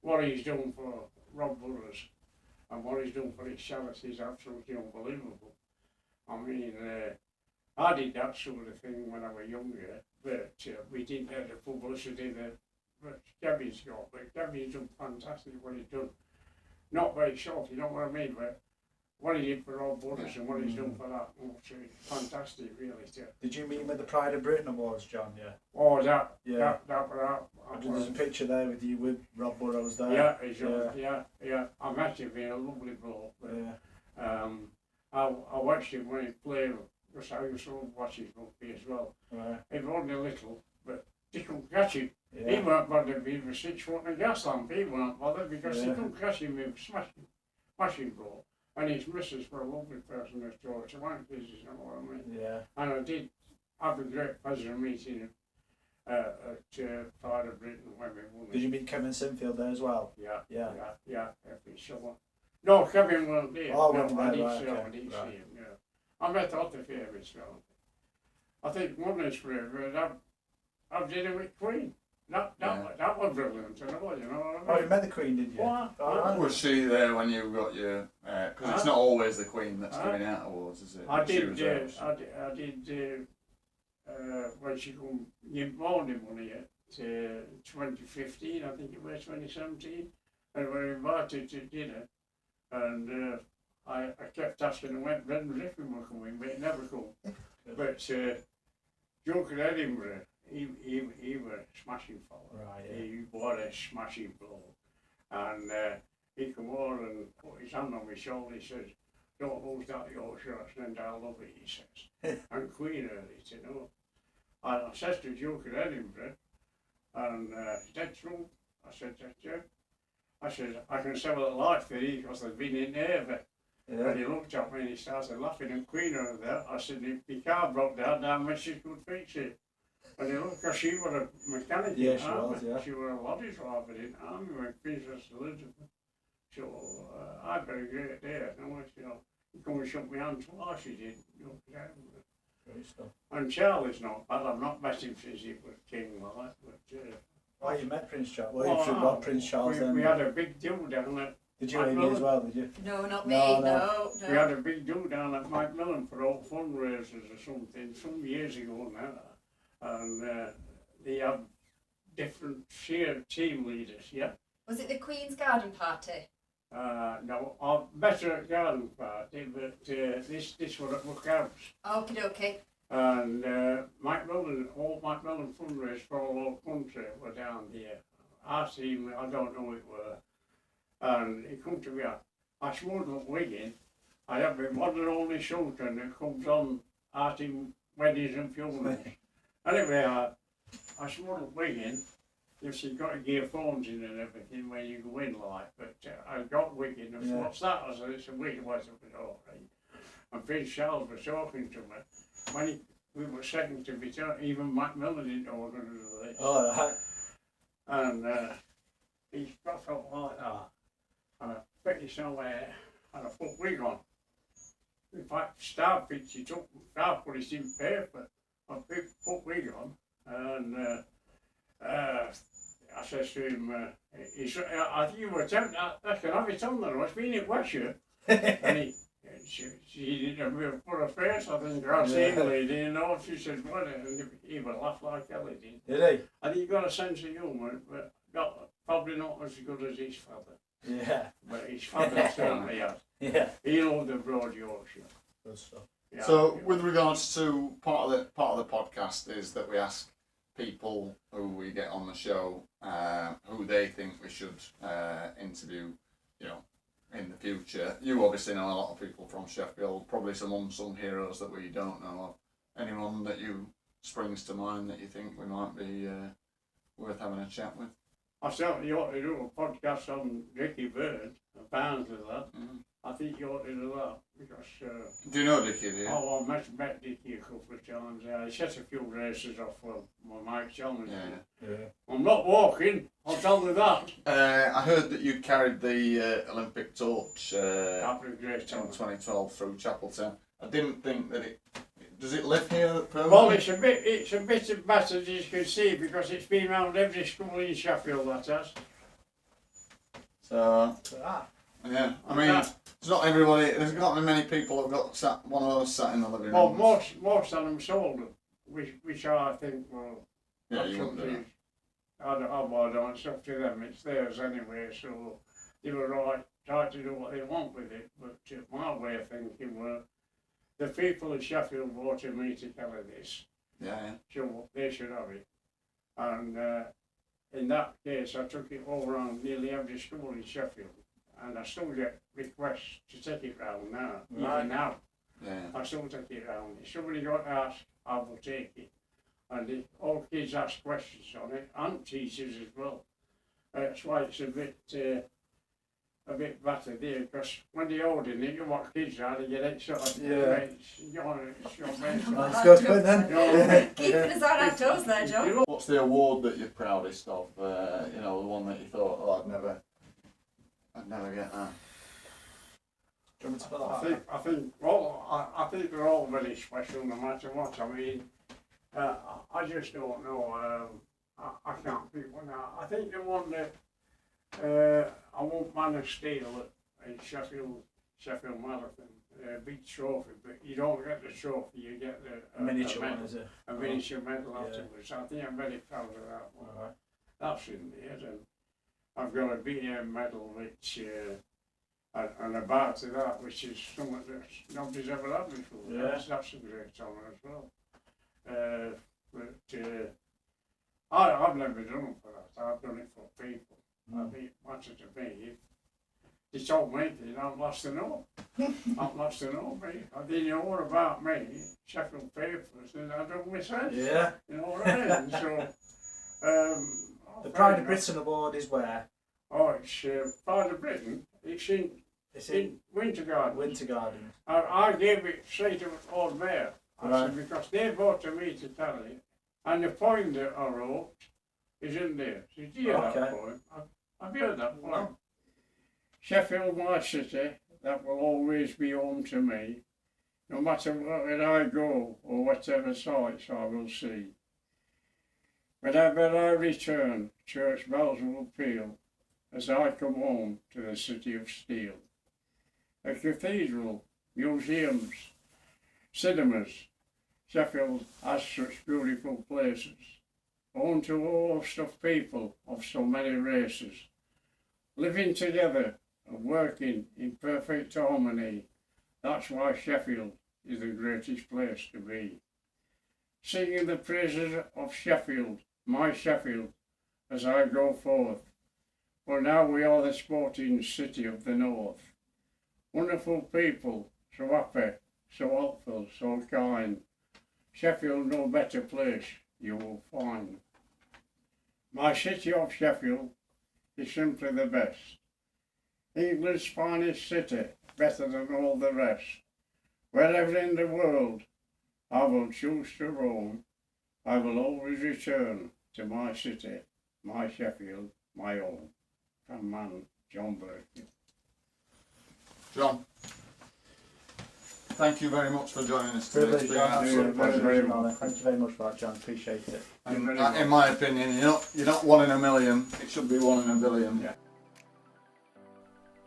what he's done for Rob Burrows and what he's done for his charity is absolutely unbelievable. I mean, I did that sort of thing when I was younger, but we didn't get the publicity that Kevin's got. But Kevin's done fantastic what he's done. Not very short, you know what I mean? But what he did for Rob Burrows and what he's done for that was fantastic, really. Too. Did you meet him at the Pride of Britain Awards, John? Yeah. Oh, Yeah. that. There's a picture there with you with Rob Burrows there. Yeah, yeah. I met him, being a lovely bloke. But, Yeah. I watched him when he played, because I used to watch his rugby as well. Right. He was only little, but they couldn't catch him. Yeah. He weren't bothered, he was 6 foot in a gas lamp, he weren't bothered because they couldn't catch him, he was smashing bloke. And his missus were a lovely person as well, she weren't busy, you know what I mean? Yeah. And I did have a great pleasure of meeting him at Pride of Britain when we won. Did you meet Kevin Sinfield there as well? Yeah, Yeah. every summer. No, Kevin weren't there. Oh, no, wasn't I there, didn't right, see okay, him, I didn't right. see him, yeah. I met a lot of favourites, well. I think one is favourite, I did it with Queen. That was brilliant, you know what I mean? Oh, you met the Queen, did you? What? Was she there when you got your? Because it's not always the Queen that's giving out awards, is it? I She did, was there. I did when she come, you bought him money at 2015, I think it was 2017, and we were invited to dinner, and I kept asking him when Brendan Griffin were coming, but he never come. But Joke at Edinburgh, he was a smashing fella. Right, yeah. He was a smashing bloke. And he come over and put his hand on my shoulder, he says, "Don't lose that Yorkshire accent, I love it," he says. And Queen heard it, you know. And I says to Joke at Edinburgh, and is that true? I said, "That's true." I said, "I can say what I like for you because they've been in there." Yeah. And he looked at me and he started laughing, and Queen heard that. I said, "If your car broke down, damn Mrs. could fix it." And he looked, because she was a mechanic Yeah, in she army. was, yeah. She was a lorry driver in army when Princess Elizabeth. So I had a great day. He come and shook my hand twice, he did. Great stuff. And Charlie's not bad. I've not met him since he was king like that. But, Oh, you met Prince Charles. Well, you should have got Prince Charles then. we had a big do down at Did you Amy as well, did you? No, not No, me. no. No. We had a big do down at Macmillan for all fundraisers or something, some years ago now. And they have different team leaders, yeah? Was it the Queen's Garden Party? No, I've met her at Garden Party, but this was at Look House. Okie dokie. And Macmillan, all Macmillan fundraisers for all over the country were down here. Our team, I don't know who it were. And it come to me, I showed up Wigan. I have my modern only children that comes on art in weddings and funerals. Anyway, I showed up Wigan. You've got to gear phones in and everything when you go in, like. But I got Wigan, and what's that? I said, "It's a Wigan." I said, "All right." And Prince Charles was talking to me. When we were second to be turned, even Macmillan didn't know we were going to do this. Oh, right. And he's got up like that. And I put it somewhere and I put wig on. In fact, Star picked it up, Star put it in paper. I put wig on, and I says to him, I think you were tempted, I can have it on there, it's been in Wesher. And she didn't have put a face, I think, I seen the lady, you know, she said, "What?" And he would laugh like hell, he did. Did he? And he got a sense of humour, but probably not as good as his father. Yeah. But his father certainly had. Yeah. He loved the broad Yorkshire. Good stuff. Yeah, So, yeah. with regards to part of the podcast is that we ask people who we get on the show who they think we should interview, in the future. You obviously know a lot of people from Sheffield, probably some unsung heroes that we don't know of. Anyone that you springs to mind that you think we might be worth having a chat with? I certainly ought to do a podcast on Ricky Byrne, apparently that. Mm. I think you ought to do that, because Do you know Dickie, do you? Oh, I met Dickie a couple of times. I set a few races off my Mike Chalmers. Yeah. I'm not walking, I'll tell you that. I heard that you carried the Olympic torch After a great in time. 2012 through Chapeltown. I didn't think that it... Does it live here permanently? Well, it's a bit of battered, as you can see, because it's been around every school in Sheffield, that has. So, Ah. yeah, I mean, it's not everybody, there's not many people who've got one of those sat in the living room. Well, most of them sold them, which I think, well, Yeah, you wouldn't do that. I don't, it's up to them, it's theirs anyway, so they were right to do what they want with it, but my way of thinking were, the people of Sheffield voted me to carry this, Yeah. so they should have it. And in that case, I took it all around nearly every school in Sheffield, and I still get requests to take it round now, even now. Yeah. I still take it round. If somebody got asked, I will take it. And all kids ask questions on it, and teachers as well. That's why it's a bit battered here, because when you're holding it, you want kids are, they get excited. Yeah. That's good then. Keeping us on our toes there, John. What's the award that you're proudest of? You know, the one that you thought, oh, I'd never get that. Do you want me to put that I think they're all very special, no matter what. I mean, I just don't know. I can't pick one out. I think the one that I won't Man of Steel at Sheffield Marathon, big trophy, but you don't get the trophy, you get the miniature medal, one, is it? a miniature medal Yeah. afterwards. I think I'm very proud of that one. Alright. That's in there, and I've got a BM medal which, and a bar to that, which is something that nobody's ever had before. Yeah. That's a great honour as well. I've never done it for that. I've done it for people. I think it matters to me. They told me they don't last to know. Not last to know me. I didn't know all about me. Sheffield papers, and I don't miss it. Yeah. You know what I mean? So, The Pride of Britain Award is where? Oh, it's Pride of Britain. It's in Winter Garden. Winter Garden. I gave it straight to Lord Mayor. I Right. said, because they voted me to tell it. And the poem that I wrote is in there. So, do you hear that poem? Have you heard that poem? No. Sheffield, my city, that will always be home to me. No matter where I go or whatever sights I will see. Whenever I return, church bells will peal as I come home to the city of steel. A cathedral, museums, cinemas, Sheffield has such beautiful places, home to a host of people of so many races, living together and working in perfect harmony. That's why Sheffield is the greatest place to be. Singing the praises of Sheffield, my Sheffield, as I go forth. For now we are the sporting city of the north. Wonderful people, so happy, so helpful, so kind. Sheffield, no better place you will find. My city of Sheffield is simply the best. England's finest city, better than all the rest. Wherever in the world I will choose to roam, I will always return to my city, my Sheffield, my own. From man, John Burkill. John, thank you very much for joining us today. Privilege, It's been John. an Absolute absolute pleasure. pleasure. Honour. Thank you very much for that, John. Appreciate it. In my opinion, you're not one in a million. It should be one in a billion. Yeah.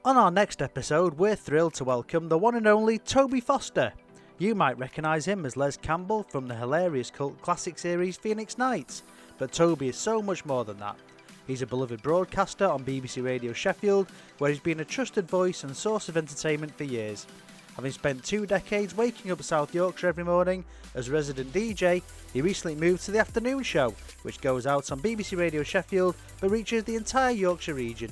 On our next episode, we're thrilled to welcome the one and only Toby Foster. You might recognise him as Les Campbell from the hilarious cult classic series Phoenix Nights, but Toby is so much more than that. He's a beloved broadcaster on BBC Radio Sheffield, where he's been a trusted voice and source of entertainment for years. Having spent 2 decades waking up South Yorkshire every morning as a resident DJ, he recently moved to the afternoon show, which goes out on BBC Radio Sheffield but reaches the entire Yorkshire region.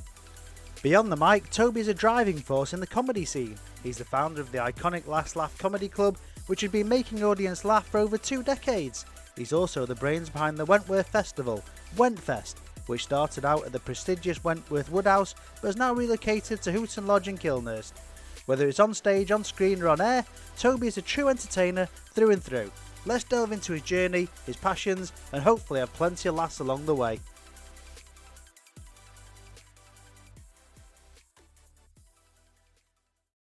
Beyond the mic, Toby is a driving force in the comedy scene. He's the founder of the iconic Last Laugh Comedy Club, which had been making audience laugh for over 2 decades. He's also the brains behind the Wentworth Festival, Wentfest, which started out at the prestigious Wentworth Woodhouse but has now relocated to Hooton Lodge in Kilnurst. Whether it's on stage, on screen or on air, Toby is a true entertainer through and through. Let's delve into his journey, his passions and hopefully have plenty of laughs along the way.